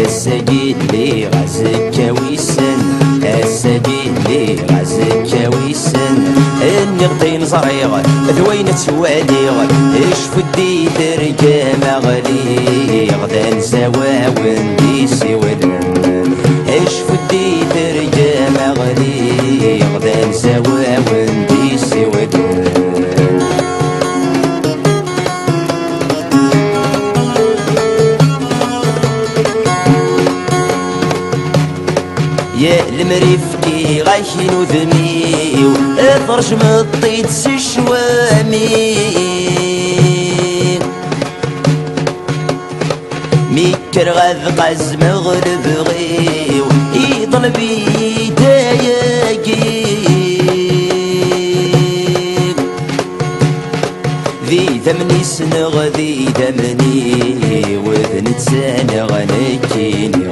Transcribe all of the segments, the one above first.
السجيد لي غزك ويسن، السجيد لي غزك ويسن، النغطين صريغ ذوين تسواليغ، اش فدي ترجى مغلي غدا نسوا ونديسي ودن، اش فدي ترجى مغلي غدا نسوا ونديسي ودن. يا المريفكي غايشينو ذميو اطرش مطيت سشوامي ميكر غاذ قز مغرب غيو يطلبي داياقي ذي ثمني سنغ ذي ثمني وذن تسانغ نكيني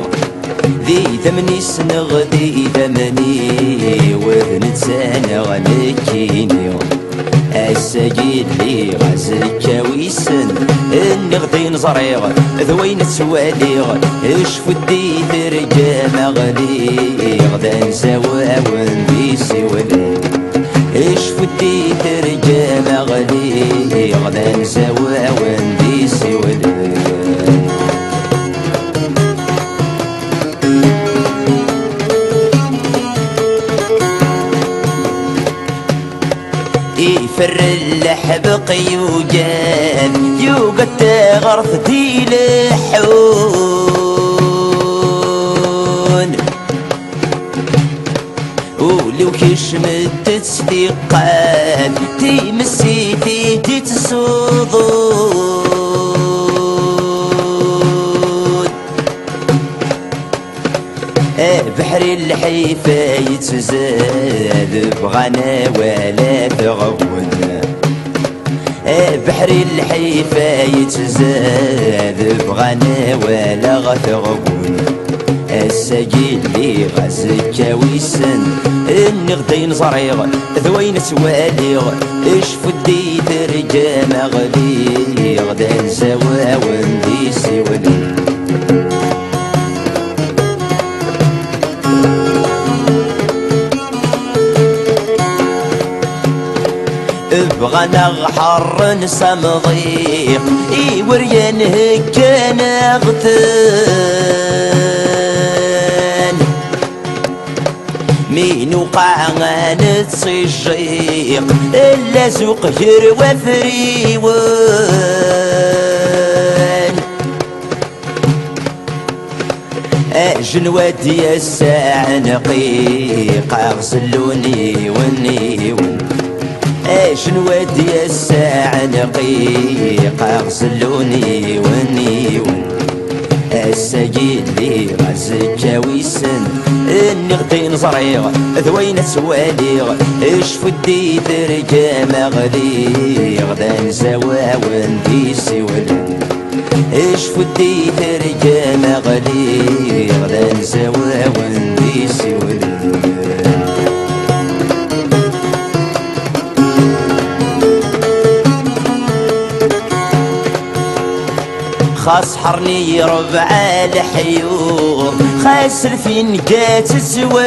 ذي ثمني سنغ ذي ثمني وذن تسانغ نكيني السجيد لي غزك ويسن النغطين صريغ ذوين تسواليغ اش فدي ترجى مغلي غدا نسوا ونديسي ولي اش فدي ترجى مغلي غدا نسوا ونديسي ولي يفر اللحب قيوجان يوقت غرفتي لحون ولو كشمت تصديقان تمسيتي تتصدون بحري الحيفا يتزاد بغنا ولا تغون بحري الحيفا يتزاد بغنا ولا غتغون السجيد لي غزك ويسن النغدين صريغ ذوين سواليغ اش فدي ترجى مغلي غدا نسوا ونديسي ولي بغنا غحر نسمضيق وريان هكا نغتان مين وقع نتصيجيق الا سوق جر وفريوان جنوات يا الساعة نقيق اغسلوني ونيون جنوات يا الساعة نقيق اغسلوني ونيون السجيد لي غزك ويسن النغطين صريغ ذوين سواليغ اش فدي ترجى مغلي غدا نسوا ونديسي ولن اش فدي ترجى مغلي غدا نسوا ونديسي ولن خاص حرني ربع الحيوم خاسر فين جات الزواليغ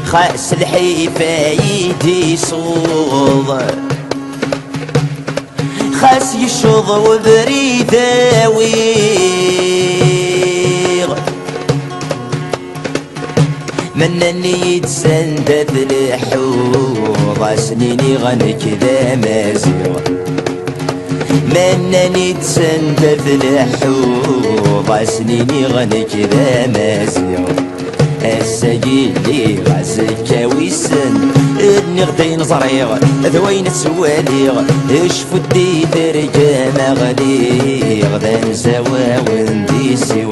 خاس الحيفا يدي صوض خاس يشوض وبريداويغ منني يتسندد الحوض سنيني غنكذا مازيغ منني يتسندد الحوض سنيني غنكذا مازيغ السجيد لي غزك ويسن النغدين صريغ ذوين سواليغ اش فدي ترجى مغلي غدا نسوا ونديسي